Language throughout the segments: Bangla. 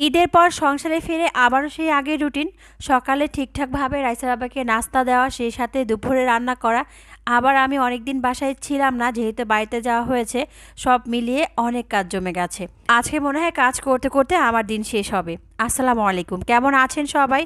ঈদের পর সংসারে ফিরে আবারও সেই আগের রুটিন। সকালে ঠিকঠাকভাবে রাইসা বাবাকে নাস্তা দেওয়া, সেই সাথে দুপুরে রান্না করা। আবার আমি অনেকদিন বাসায় ছিলাম না, যেহেতু বাড়িতে যাওয়া হয়েছে। সব মিলিয়ে অনেক কাজ জমে গেছে। আজকে মনে হয় কাজ করতে করতে আমার দিন শেষ হবে। আসসালামু আলাইকুম, কেমন আছেন সবাই?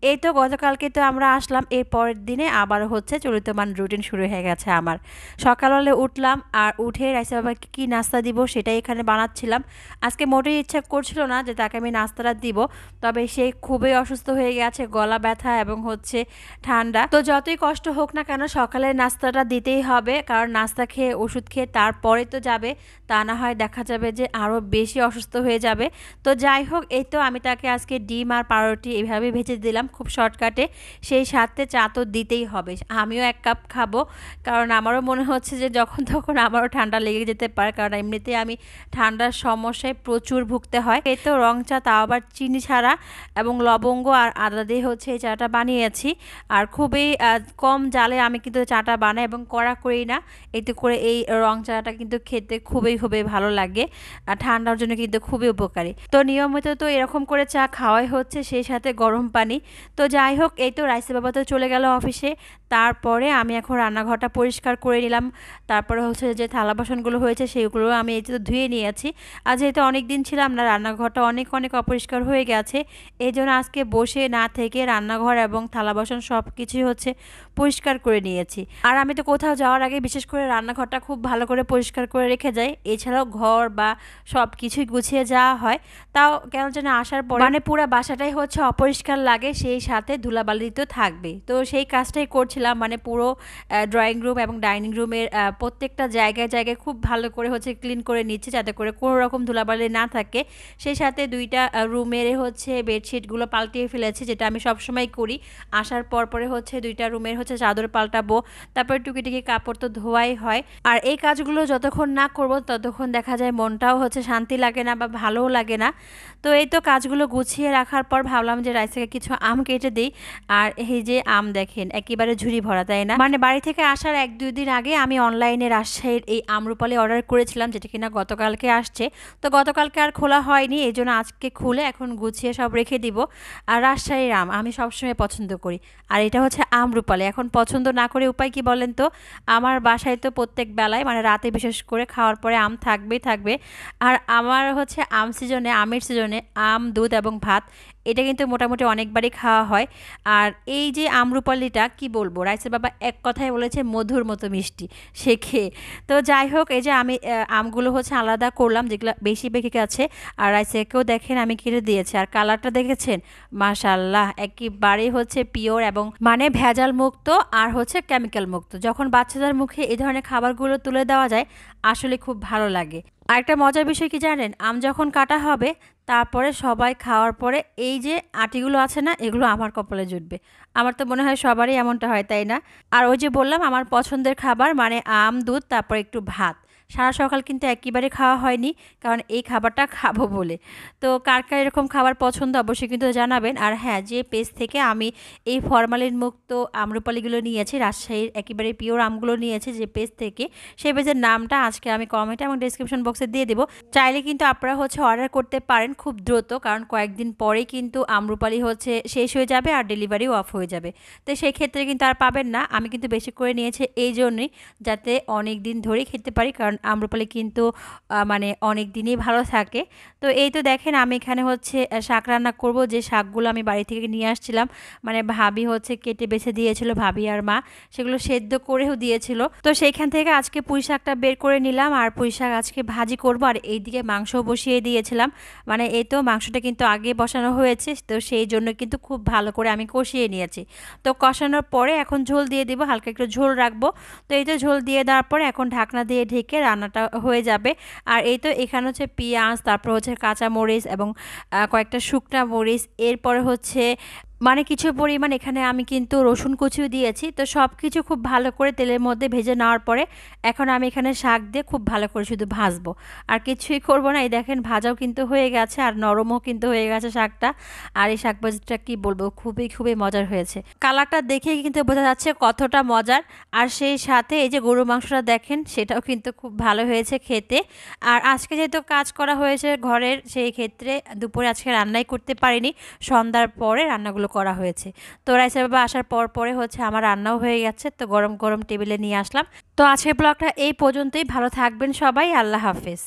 এই তো গতকালকে তো আমরা আসলাম, এর পরের দিনে আবার হচ্ছে চলিতমান রুটিন শুরু হয়ে গেছে আমার। সকাল হলে উঠলাম, আর উঠে রাইসা বাবাকে কী নাস্তা দিব সেটাই এখানে বানাচ্ছিলাম। আজকে মোটেই ইচ্ছা করছিল না যে তাকে আমি নাস্তাটা দিব, তবে সে খুবই অসুস্থ হয়ে গেছে, গলা ব্যথা এবং হচ্ছে ঠান্ডা। তো যতই কষ্ট হোক না কেন সকালের নাস্তাটা দিতেই হবে, কারণ নাস্তা খেয়ে ওষুধ খেয়ে তারপরে তো যাবে, তা না হয় দেখা যাবে যে আরও বেশি অসুস্থ হয়ে যাবে। তো যাই হোক, এই তো আমি তাকে আজকে ডিম আর পাউরুটি এইভাবে ভেজে দিলাম খুব শর্টকাটে। সেই সাথে চা তো দিতেই হবে, আমিও 1 কাপ খাবো, কারণ আমারও মনে হচ্ছে যে যখন তখন আমারও ঠান্ডা লেগে যেতে পারে, কারণ এমনিতেই আমি ঠান্ডার সমস্যায় প্রচুর ভুগতে হয়। এই তো রং চা, তাও আবার চিনি ছাড়া, এবং লবঙ্গ আর আদা দিয়ে হচ্ছে এই চাটা বানিয়েছি। আর খুবই কম জালে আমি কিন্তু চাটা বানাই এবং কড়া করি না। এতে করে এই রং চাটা কিন্তু খেতে খুবই খুবই ভালো লাগে, আর ঠান্ডার জন্য কিন্তু খুবই উপকারী। তো নিয়মিত তো এরকম করে চা খাওয়াই হচ্ছে, সেই সাথে গরম পানি। তো যাই হোক, এই তো রাইসা বাবা তো চলে গেল অফিসে। তারপরে আমি এখন রান্নাঘরটা পরিষ্কার করে নিলাম। তারপরে হচ্ছে যে থালা বাসনগুলো হয়েছে সেগুলো আমি এই তো ধুয়ে নিয়েছি। আর যেহেতু অনেক দিন ছিলাম না, রান্নাঘরটা অনেক অনেক অপরিষ্কার হয়ে গেছে। এই জন্য আজকে বসে না থেকে রান্নাঘর এবং থালা বাসন সব কিছুই হচ্ছে পরিষ্কার করে নিয়েছি। আর আমি তো কোথাও যাওয়ার আগে বিশেষ করে রান্নাঘরটা খুব ভালো করে পরিষ্কার করে রেখে যাই। এছাড়াও ঘর বা সব কিছুই গুছিয়ে যাওয়া হয়। তাও কেন যেন আসার পর মানে পুরো বাসাটাই হচ্ছে অপরিষ্কার লাগে, সেই সাথে ধুলাবালি তো থাকবে। তো সেই কাজটাই করছিলাম, মানে পুরো ড্রয়িং রুম এবং ডাইনিং রুমের প্রত্যেকটা জায়গায় জায়গায় খুব ভালো করে হচ্ছে ক্লিন করে নিচ্ছি, যাতে করে কোনো রকম ধুলাবালি না থাকে। সেই সাথে 2টা রুমের হচ্ছে বেডশিটগুলো পাল্টিয়ে ফেলেছি, যেটা আমি সবসময় করি। আসার পর পরে হচ্ছে 2টা রুমের হচ্ছে চাদর পাল্টাবো, তারপরে টুকিটাকি কাপড় তো ধোয়াই হয়। আর এই কাজগুলো যতক্ষণ না করব ততক্ষণ দেখা যায় মনটাও হচ্ছে শান্তি লাগে না বা ভালোও লাগে না। তো এই তো কাজগুলো গুছিয়ে রাখার পর ভাবলাম যে রাইসাকে কিছু আম কেটে দিই। আর এই যে আম দেখেন, একেবারে ঝুড়ি ভরা, তাই না? মানে বাড়ি থেকে আসার 1-2 দিন আগে আমি অনলাইনে রাজশাহীর এই আম্রপালি অর্ডার করেছিলাম, যেটা কিনা গতকালকে আসছে। তো গতকালকে আর খোলা হয়নি, এই জন্য আজকে খুলে এখন গুছিয়ে সব রেখে দিব। আর রাজশাহীর আম আমি সবসময় পছন্দ করি, আর এটা হচ্ছে আম্রপালি। এখন পছন্দ না করে উপায় কি বলেন তো? আমার বাসায় তো প্রত্যেক বেলায় মানে রাতে বিশেষ করে খাওয়ার পরে আম থাকবেই থাকবে। আর আমার হচ্ছে আমের সিজনে আম, দুধ এবং ভাত, এটা কিন্তু মোটামুটি অনেকবারই খাওয়া হয়। আর এই যে আম্রপালিটা কি বলবো, রাইসের বাবা এক কথায় বলেছে মধুর মতো মিষ্টি সে খেয়ে। তো যাই হোক, এই যে আমি আমগুলো হচ্ছে আলাদা করলাম যেগুলো বেশি পেকে গেছে, আর রাইসেকেও দেখেন আমি কেটে দিয়েছি। আর কালারটা দেখেছেন, মাশাল্লাহ, একেবারেই হচ্ছে পিওর এবং মানে ভেজাল মুক্ত আর হচ্ছে কেমিক্যাল মুক্ত। যখন বাচ্চাদের মুখে এই ধরনের খাবারগুলো তুলে দেওয়া যায় আসলে খুব ভালো লাগে। আরেকটা মজার বিষয় কি জানেন, আম যখন কাটা হবে তারপরে সবাই খাওয়ার পরে এই যে আটিগুলো আছে না, এগুলো আমার কপালে জুটবে। আমার তো মনে হয় সবারই এমনটা হয়, তাই না? আর ওই যে বললাম আমার পছন্দের খাবার মানে আম, দুধ, তারপর একটু ভাত। সারা সকাল কিন্তু একেবারে খাওয়া হয়নি, কারণ এই খাবারটা খাবো বলে। তো কার কার এরকম খাবার পছন্দ অবশ্যই কিন্তু জানাবেন। আর হ্যাঁ, যে পেজ থেকে আমি এই ফরমালিন মুক্ত আম্রপালিগুলো নিয়েছি, রাজশাহীর একেবারে পিওর আমগুলো নিয়েছি যে পেজ থেকে, সেই পেজের নামটা আজকে আমি কমেন্ট এবং ডিসক্রিপশন বক্সে দিয়ে দেবো। চাইলে কিন্তু আপনারা হচ্ছে অর্ডার করতে পারেন খুব দ্রুত, কারণ কয়েকদিন পরেই কিন্তু আম্রপালি হচ্ছে শেষ হয়ে যাবে আর ডেলিভারিও অফ হয়ে যাবে। তো সেই ক্ষেত্রে কিন্তু আর পাবেন না। আমি কিন্তু বেশি করে নিয়েছি এই জন্যই, যাতে অনেক দিন ধরেই খেতে পারি, কারণ আম্রপালি কিন্তু মানে অনেক দিনই ভালো থাকে। তো এই তো দেখেন, আমি এখানে হচ্ছে শাক রান্না করব, যে শাকগুলো আমি বাড়ি থেকে নিয়ে আসছিলাম, মানে ভাবি হচ্ছে কেটে বেছে দিয়েছিল, ভাবি আর মা সেগুলো সেদ্ধ করেও দিয়েছিল। তো সেইখান থেকে আজকে পুঁই শাকটা বের করে নিলাম, আর পুঁই শাক আজকে ভাজি করব। আর এইদিকে মাংসও বসিয়ে দিয়েছিলাম, মানে এই তো মাংসটা কিন্তু আগে বসানো হয়েছে, তো সেই জন্য কিন্তু খুব ভালো করে আমি কষিয়ে নিয়েছি। তো কষানোর পরে এখন ঝোল দিয়ে দিব, হালকা একটু ঝোল রাখবো। তো এই তো ঝোল দিয়ে দেওয়ার পরে এখন ঢাকনা দিয়ে ঢেকে রান্নাটা হয়ে যাবে। আর এই তো এখানে হচ্ছে পেঁয়াজ, তারপর হচ্ছে কাঁচা মরিচ এবং কয়েকটা শুকনা মরিচ, এরপরে হচ্ছে মানে কিছু পরিমাণ এখানে আমি কিন্তু রসুন কুচিও দিয়েছি। তো সবকিছু খুব ভালো করে তেলের মধ্যে ভেজে নেওয়ার পরে এখন আমি এখানে শাক দিয়ে খুব ভালো করে শুধু ভাজবো। আর কিছুই করব না। এই দেখেন ভাজাও কিন্তু হয়ে গেছে আর নরমও কিন্তু হয়ে গেছে শাকটা। আর এই শাক ভাজিটা কি বলবো খুবই মজার হয়েছে। কালারটা দেখেই কিন্তু বোঝা যাচ্ছে কতটা মজার। আর সেই সাথে এই যে গরুর মাংসটা দেখেন সেটাও কিন্তু খুব ভালো হয়েছে খেতে। আর আজকে যেহেতু কাজ করা হয়েছে ঘরের সেই ক্ষেত্রে দুপুরে আজকে রান্নাই করতে পারিনি। সন্ধ্যার পরে রান্নাগুলো করা হয়েছে। তো রাইসা বাবা আসার পরে হচ্ছে আমার রান্নাও হয়ে গেছে। তো গরম টেবিলে নিয়ে আসলাম। তো আজকের ব্লগটা এই পর্যন্তই। ভালো থাকবেন সবাই। আল্লাহ হাফেজ।